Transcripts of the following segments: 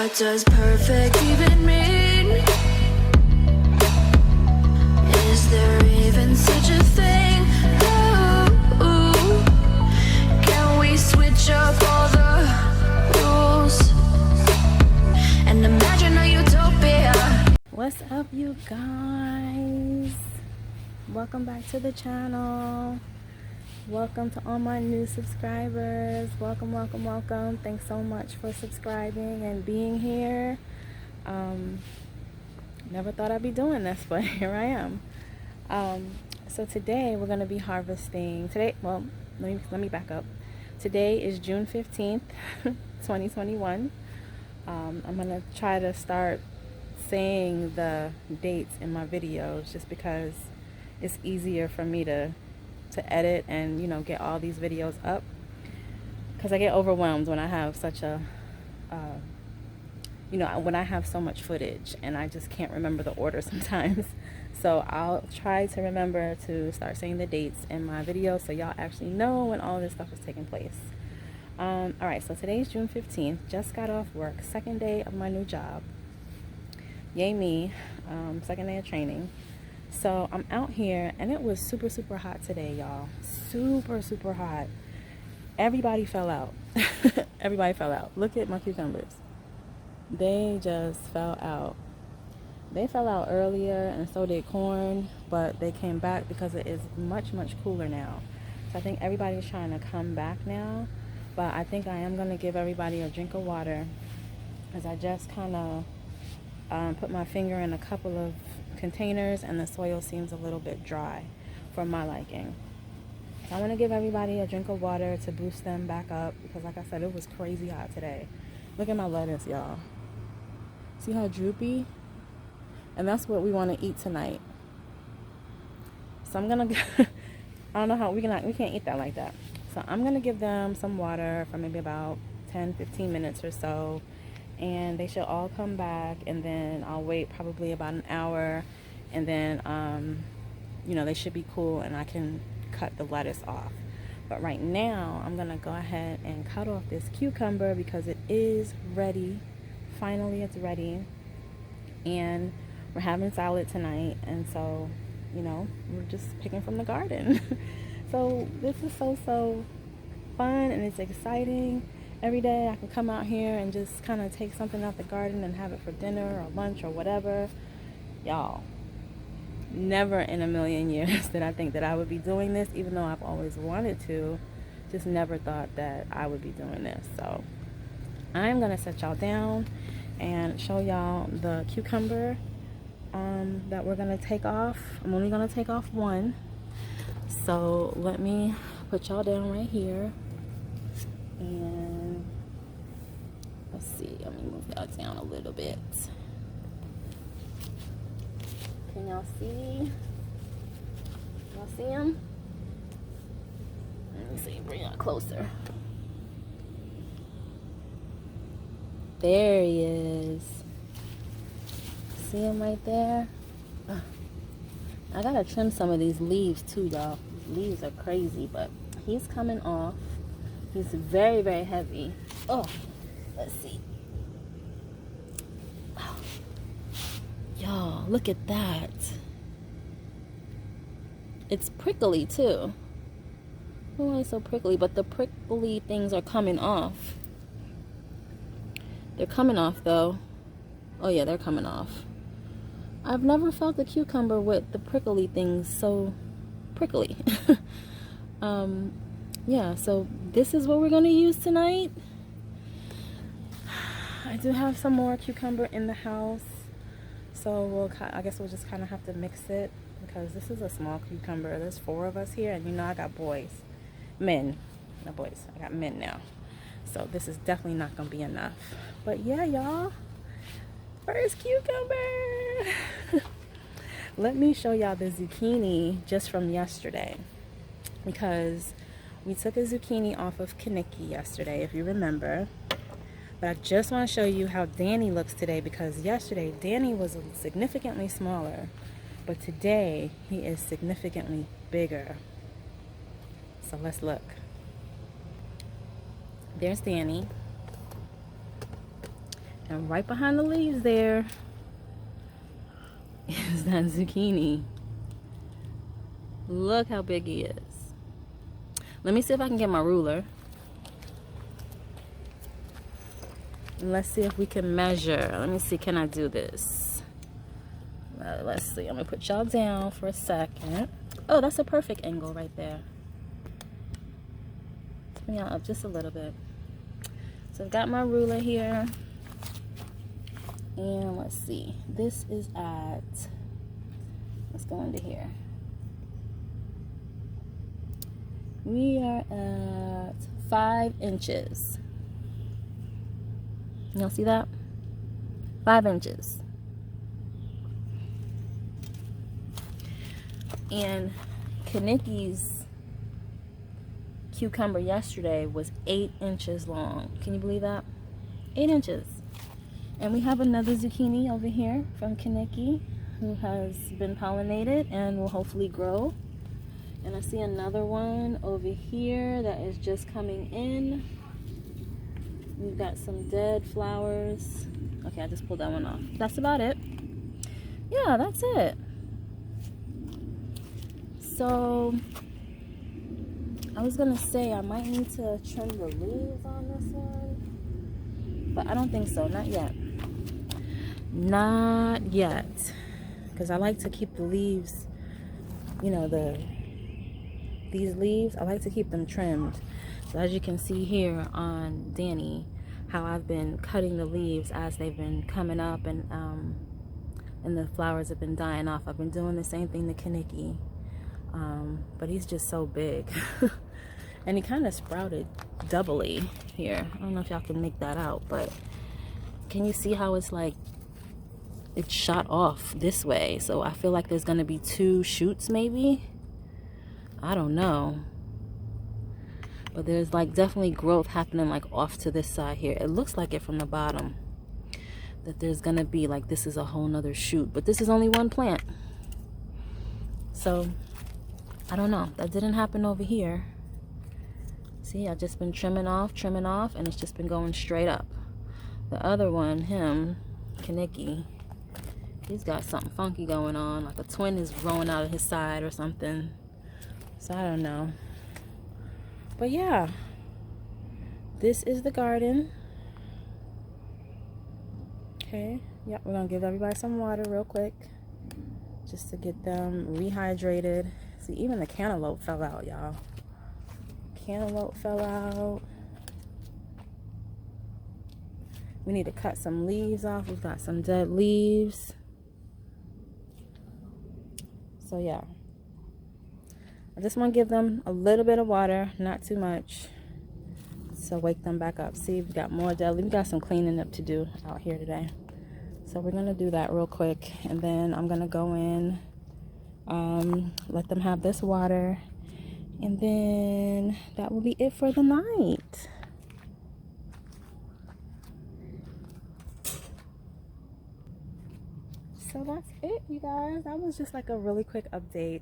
What does perfect even mean? Is there even such a thing? Ooh, can we switch up all the rules and imagine a utopia? What's up, you guys? Welcome back to the channel. Welcome to all my new subscribers. Welcome, welcome, welcome. Thanks so much for subscribing and being here. Never thought I'd be doing this, but here I am. So today we're going to be harvesting. Well, let me back up. Today is June 15th, 2021. I'm going to try to start saying the dates in my videos just because it's easier for me to edit and, you know, get all these videos up, because I get overwhelmed when I have such a when I have so much footage and I just can't remember the order sometimes. So I'll try to remember to start saying the dates in my videos so y'all actually know when all this stuff is taking place. Alright, so today's June 15th. Just got off work, second day of my new job. Yay me. Second day of training. So I'm out here and it was super, super hot today, y'all. Super, super hot. Everybody fell out. Everybody fell out. Look at my cucumbers. They just fell out. They fell out earlier and so did corn, but they came back because it is much, much cooler now. So I think everybody's trying to come back now, but I think I am going to give everybody a drink of water, as I just kind of put my finger in a couple of containers and the soil seems a little bit dry for my liking. So I want to give everybody a drink of water to boost them back up, because like I said, it was crazy hot today. Look at my lettuce, y'all. See how droopy? And that's what we want to eat tonight. So I'm gonna I don't know how we can't eat that like that. So I'm gonna give them some water for maybe about 10-15 minutes or so, and they should all come back, and then I'll wait probably about an hour, and then they should be cool and I can cut the lettuce off. But right now I'm gonna go ahead and cut off this cucumber because it is ready. Finally it's ready, and we're having salad tonight, and so we're just picking from the garden. So this is so fun and it's exciting. Every day I can come out here and just kind of take something out the garden and have it for dinner or lunch or whatever. Y'all, never in a million years did I think that I would be doing this, even though I've always wanted to. Just never thought that I would be doing this. So I'm going to set y'all down and show y'all the cucumber that we're going to take off. I'm only going to take off one. So let me put y'all down right here. And let's see, let me move y'all down a little bit. Can y'all see? Y'all see him? Let me see, bring y'all closer. There he is. See him right there? I gotta trim some of these leaves too, y'all. These leaves are crazy, but he's coming off. He's very, very heavy. Oh, let's see. Oh. Y'all, look at that. It's prickly too. Why is it so prickly? But the prickly things are coming off. They're coming off though. Oh yeah, they're coming off. I've never felt the cucumber with the prickly things so prickly. Yeah, so this is what we're going to use tonight. I do have some more cucumber in the house, so I guess we'll just kind of have to mix it, because this is a small cucumber. There's 4 of us here, and I got men, not boys. I got men now, so this is definitely not going to be enough. But yeah, y'all, first cucumber. Let me show y'all the zucchini just from yesterday, because we took a zucchini off of Kaniki yesterday, if you remember. But I just want to show you how Danny looks today, because yesterday Danny was significantly smaller, but today he is significantly bigger. So let's look. There's Danny. And right behind the leaves there is that zucchini. Look how big he is. Let me see if I can get my ruler. And let's see if we can measure. Let me see, can I do this? Let's see, I'm gonna put y'all down for a second. Oh, that's a perfect angle right there. Let's bring y'all up just a little bit. So I've got my ruler here. And let's see, this is at, let's go into here. We are at 5 inches. Y'all see that? 5 inches. And Kaniki's cucumber yesterday was 8 inches long. Can you believe that? 8 inches. And we have another zucchini over here from Kaniki who has been pollinated and will hopefully grow. And I see another one over here that is just coming in. We've got some dead flowers. Okay, I just pulled that one off. That's about it. Yeah, that's it. So, I was gonna say I might need to trim the leaves on this one. But I don't think so, not yet. Not yet. Because I like to keep the leaves, you know, these leaves, I like to keep them trimmed. So as you can see here on Danny, how I've been cutting the leaves as they've been coming up and the flowers have been dying off. I've been doing the same thing to Kaniki. But he's just so big. And he kind of sprouted doubly here. I don't know if y'all can make that out, but can you see how it's like it's shot off this way? So I feel like there's gonna be 2 shoots maybe. I don't know, but there's like definitely growth happening like off to this side here. It looks like it from the bottom that there's gonna be like, this is a whole nother shoot, but this is only one plant. So I don't know, that didn't happen over here. See, I've just been trimming off, and it's just been going straight up. The other one, him, Kaniki, he's got something funky going on, like a twin is growing out of his side or something. So I don't know. But yeah, this is the garden. Okay, yeah, we're gonna give everybody some water real quick just to get them rehydrated. See, even the cantaloupe fell out, y'all. Cantaloupe fell out. We need to cut some leaves off. We've got some dead leaves. So yeah, I just want to give them a little bit of water, not too much, so wake them back up. See, we've got more dead leaves. We got some cleaning up to do out here today. So we're going to do that real quick, and then I'm going to go in, let them have this water, and then that will be it for the night. So that's it, you guys. That was just like a really quick update,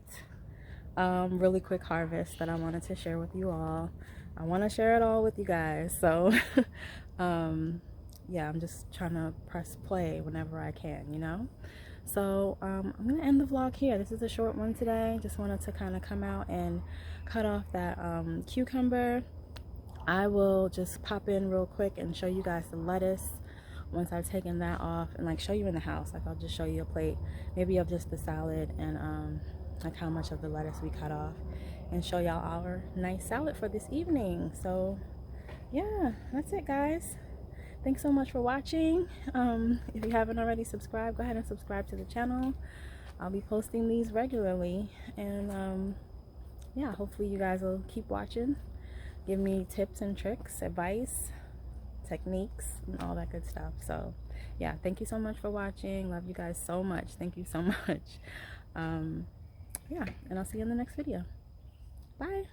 really quick harvest that I wanted to share with you all. I want to share it all with you guys, so yeah, I'm just trying to press play whenever I can, you know. So I'm gonna end the vlog here. This is a short one today. Just wanted to kind of come out and cut off that cucumber. I will just pop in real quick and show you guys the lettuce once I've taken that off, and like show you in the house. Like I'll just show you a plate maybe of just the salad and like how much of the lettuce we cut off, and show y'all our nice salad for this evening. So yeah, that's it, guys. Thanks so much for watching. If you haven't already subscribed, go ahead and subscribe to the channel. I'll be posting these regularly, and yeah, hopefully you guys will keep watching, give me tips and tricks, advice, techniques, and all that good stuff. So yeah, thank you so much for watching. Love you guys so much. Thank you so much. Yeah, and I'll see you in the next video. Bye.